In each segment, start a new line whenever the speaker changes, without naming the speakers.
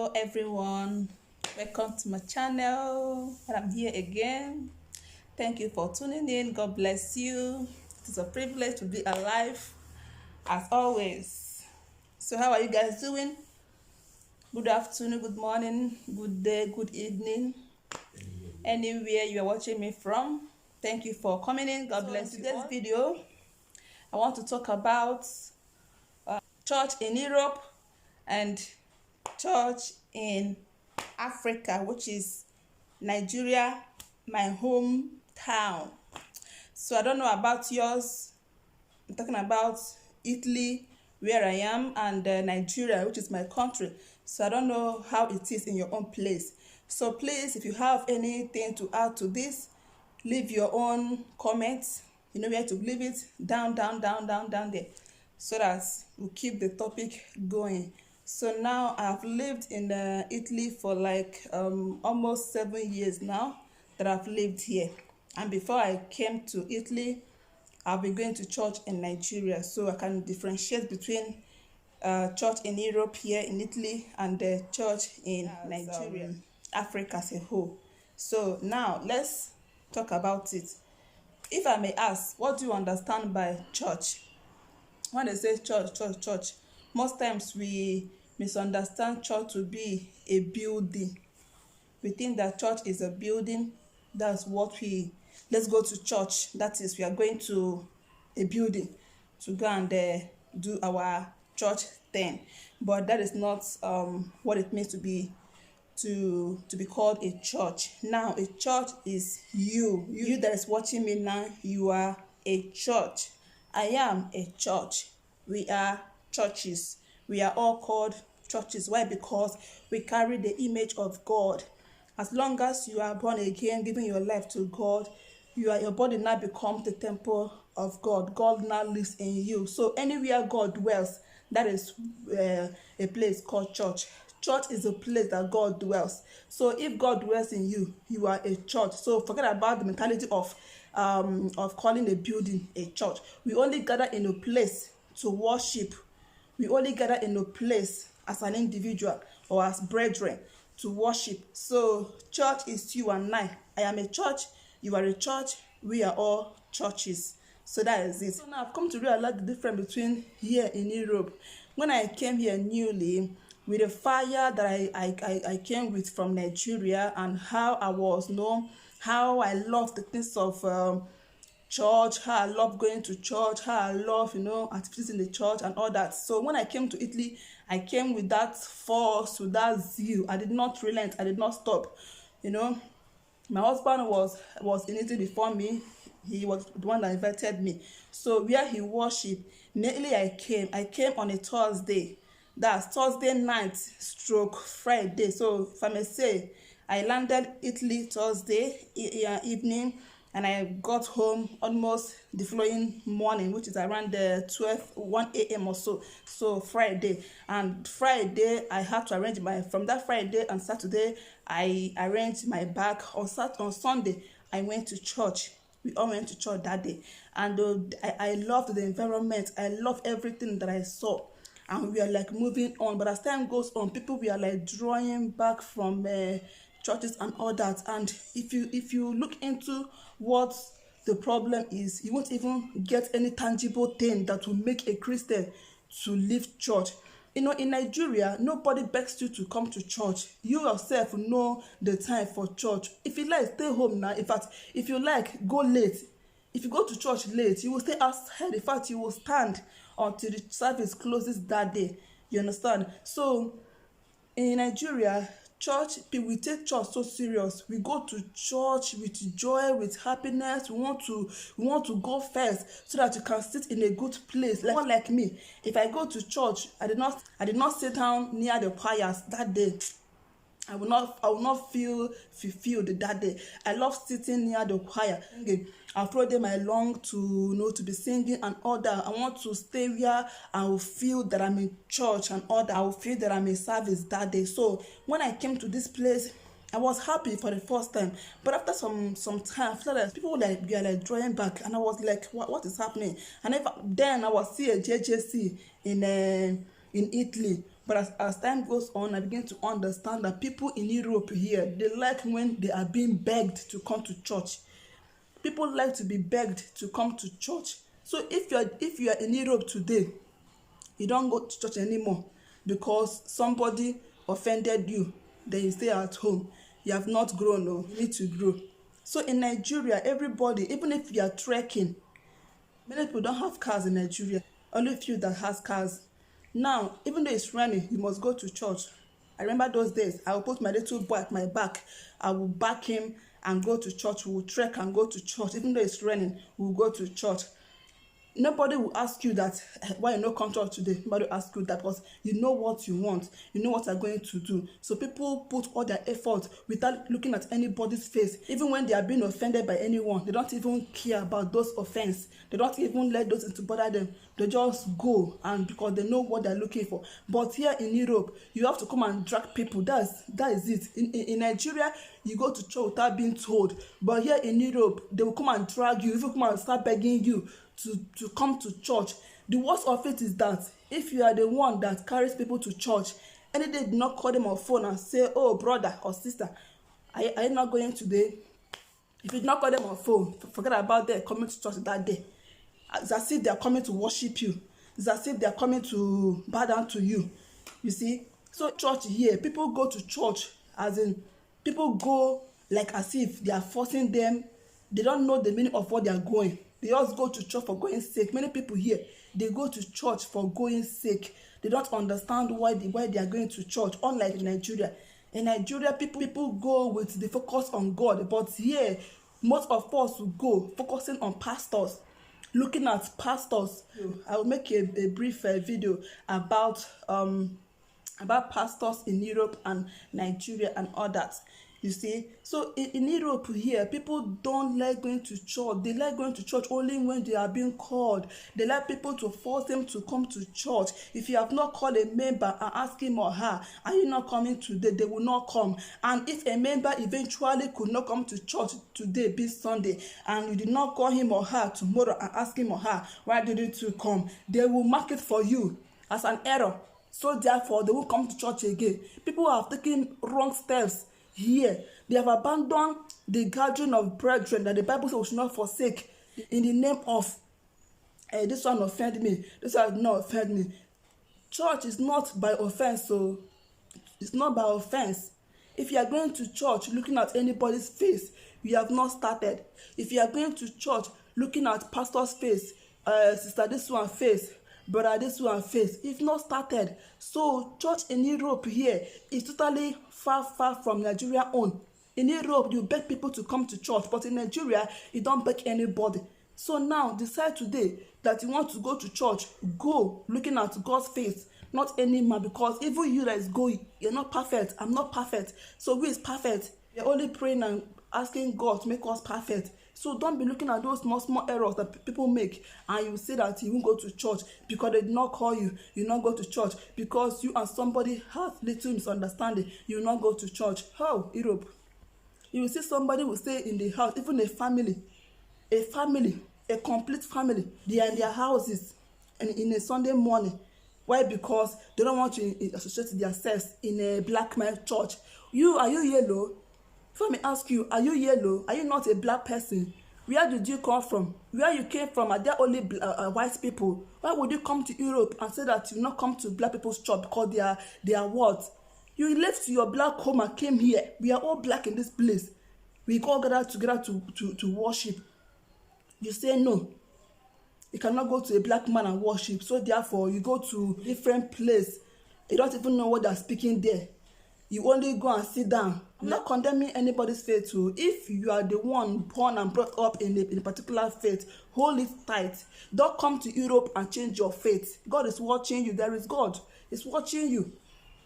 Hello everyone, welcome to my channel. I'm here again. Thank you for tuning in. God bless you. It is a privilege to be alive as always. So how are you guys doing? Good afternoon, good morning, good day, good evening, anywhere you are watching me from. Thank you for coming in. God bless you. In today's video I want to talk about church in Europe and church in Africa, which is Nigeria, my hometown. So I don't know about yours. I'm talking about Italy, where I am, and Nigeria, which is my country. So I don't know how it is in your own place. So please, if you have anything to add to this, leave your own comments. You know where to leave it, down there, so that we'll keep the topic going. So now I've lived in Italy for like almost 7 years now that I've lived here. And before I came to Italy, I've been going to church in Nigeria, so I can differentiate between church in Europe here in Italy and the church in Nigeria, Africa as a whole. So now let's talk about it. If I may ask, what do you understand by church? When they say church, most times we misunderstand church to be a building. We think that church is a building. That's what let's go to church. That is, we are going to a building to go and do our church thing. But that is not what it means to be called a church. Now a church is you that is watching me now. You are a church. I am a church. We are churches. We are all called churches. Why? Because we carry the image of God. As long as you are born again, giving your life to God, your body now becomes the temple of God. God now lives in you. So anywhere God dwells, that is a place called church. Church is a place that God dwells. So if God dwells in you, you are a church. So forget about the mentality of calling a building a church. We only gather in a place to worship. We only gather in a place as an individual or as brethren to worship. So church is you and I. I am a church, you are a church, we are all churches. So that is it. So now I've come to realize the difference between here in Europe. When I came here newly, with the fire that I came with from Nigeria, and how I was known, how I love the things of church, how I love going to church, how I love, activities in the church and all that. So when I came to Italy, I came with that force, with that zeal. I did not relent. I did not stop. My husband was in Italy before me. He was the one that invited me. So where he worshiped, immediately I came on a Thursday. That's Thursday night stroke Friday. So if I may say, I landed Italy Thursday evening, and I got home almost the following morning, which is around 1 a.m. or so. So Friday. And Friday, I had to arrange from that Friday and Saturday, I arranged my bag. On Sunday, I went to church. We all went to church that day. And I loved the environment. I loved everything that I saw. And we are like moving on. But as time goes on, people we are like drawing back from churches and all that. And if you look into what the problem is, you won't even get any tangible thing that will make a Christian to leave church. In Nigeria, nobody begs you to come to church. You yourself know the time for church. If you like, stay home now. In fact, if you like, go late. If you go to church late, you will stay outside. In fact, you will stand until the service closes that day. You understand? So in Nigeria, church, we take church so serious. We go to church with joy, with happiness. We want to go first so that you can sit in a good place. Like one like me, if I go to church, I did not sit down near the choirs that day. I will not feel fulfilled that day. I love sitting near the choir. I follow them along to be singing and all that. I want to stay where I will feel that I'm in church and all that. I will feel that I'm in service that day. So when I came to this place, I was happy for the first time. But after some time, I felt like people were like drawing back, and I was like, what is happening? And then I was see a JJC in Italy. But as time goes on, I begin to understand that people in Europe here, they like when they are being begged to come to church. People like to be begged to come to church. So if you are in Europe today, you don't go to church anymore because somebody offended you, then you stay at home. You have not grown, or you need to grow. So in Nigeria, everybody, even if you are trekking, many people don't have cars in Nigeria. Only few that has cars. Now, even though it's raining, you must go to church. I remember those days. I will put my little boy at my back. I will back him and go to church. We will trek and go to church. Even though it's raining, we will go to church. Nobody will ask you that why you no come to church today. Nobody will ask you that because you know what you want. You know what you're going to do. So people put all their effort without looking at anybody's face. Even when they are being offended by anyone, they don't even care about those offense. They don't even let those to bother them. They just go, and because they know what they're looking for. But here in Europe, you have to come and drag people. That is it. In Nigeria, you go to church without being told. But here in Europe, they will come and drag you. Even come and start begging you to come to church. The worst of it is that if you are the one that carries people to church, any day do not call them on phone and say, oh brother or sister, are you not going today? If you do not call them on phone, forget about them coming to church that day. It's as if they are coming to worship you. It's as if they are coming to bow down to you. You see? So church here, people go to church as in people go like as if they are forcing them. They don't know the meaning of what they are going. They just go to church for going sake. Many people here, they go to church for going sake. They don't understand why they are going to church, unlike in Nigeria. In Nigeria, people go with the focus on God. But here, most of us will go focusing on pastors, looking at pastors. I will make a brief video about pastors in Europe and Nigeria and others. You see, so in Europe here, people don't like going to church. They like going to church only when they are being called. They like people to force them to come to church. If you have not called a member and ask him or her, are you not coming today? They will not come. And if a member eventually could not come to church today, be Sunday, and you did not call him or her tomorrow and ask him or her, why didn't you come? They will mark it for you as an error. So therefore, they will come to church again. People have taken wrong steps. Here, they have abandoned the gathering of brethren that the Bible says we should not forsake in the name of this one offend me, this one did not offend me. Church is not by offense, so it's not by offense. If you are going to church looking at anybody's face, you have not started. If you are going to church looking at pastor's face, sister this one face, brother this one face, you've not started. So church in Europe here is totally far from Nigeria own. In Europe, you beg people to come to church, but in Nigeria, you don't beg anybody. So now decide today that you want to go to church. Go looking at God's face, not any man, because even you that is going, you're not perfect. I'm not perfect. So who is perfect? You're only praying and asking God to make us perfect. So don't be looking at those small errors that people make, and you say that you won't go to church because they did not call you. You not go to church because you and somebody have little misunderstanding. You not go to church. How? Europe. You will see somebody will stay in the house, even a family, a complete family. They are in their houses and in a Sunday morning. Why? Because they don't want to associate themselves in a black man church. Are you yellow? Let me ask you, are you yellow? Are you not a black person? Where did you come from? Where you came from? Are there only white people? Why would you come to Europe and say that you not come to black people's church because they are what? You left your black home and came here. We are all black in this place. We all gather together to worship. You say no. You cannot go to a black man and worship. So therefore, you go to different place. You don't even know what they're speaking there. You only go and sit down. I'm not condemning anybody's faith too. If you are the one born and brought up in a particular faith, hold it tight. Don't come to Europe and change your faith. God is watching you. There is God. He's watching you.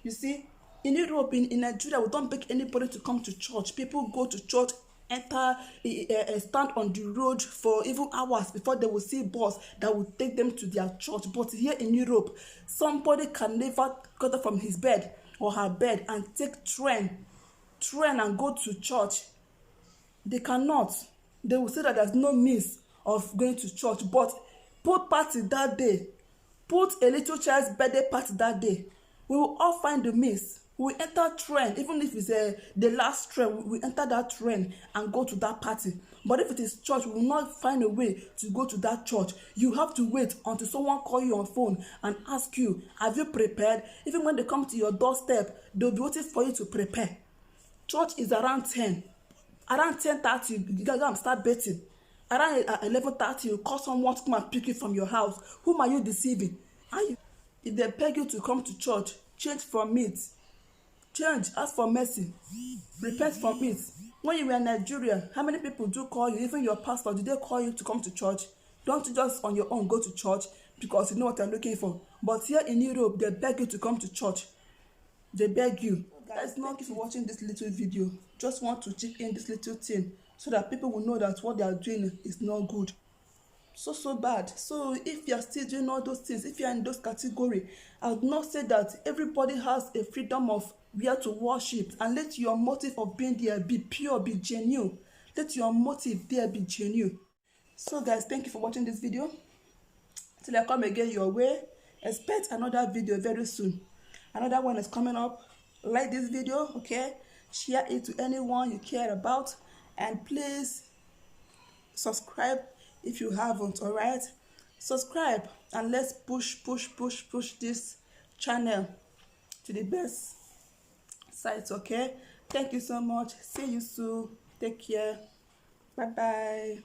You see, in Europe, in Nigeria, we don't beg anybody to come to church. People go to church, enter, stand on the road for even hours before they will see a bus that will take them to their church. But here in Europe, somebody can never get up from his bed or her bed and take train and go to church. They cannot. They will say that there's no means of going to church. But put party that day. Put a little child's birthday party that day.
We will all find the means. We will enter trend, even if it's the last trend, we enter that trend and go to that party. But if it is church, we will not find a way to go to that church. You have to wait until someone call you on phone and ask you, have you prepared? Even when they come to your doorstep, they'll be waiting for you to prepare. Church is around 10. Around 10:30, you gotta start betting. Around 11:30, you call someone to come and pick you from your house. Whom are you deceiving? If they beg you to come to church, change from it. Change, ask for mercy, repent from it. When you were in Nigeria, how many people do call you? Even your pastor, did they call you to come to church? Don't you just on your own go to church because you know what you're looking for? But here in Europe, they beg you to come to church. They beg you. Guys, thank you for watching this little video. Just want to chip in this little thing so that people will know that what they are doing is not good. So bad. So if you are still doing all those things, if you are in those category, I would not say that everybody has a freedom of where to worship, and let your motive of being there be pure, be genuine. Let your motive there be genuine. So guys, thank you for watching this video. Till I come again your way, expect another video very soon. Another one is coming up. Like this video, okay? Share it to anyone you care about, and please subscribe if you haven't. All right, subscribe and let's push this channel to the best sites. Okay, thank you so much. See you soon. Take care. Bye bye.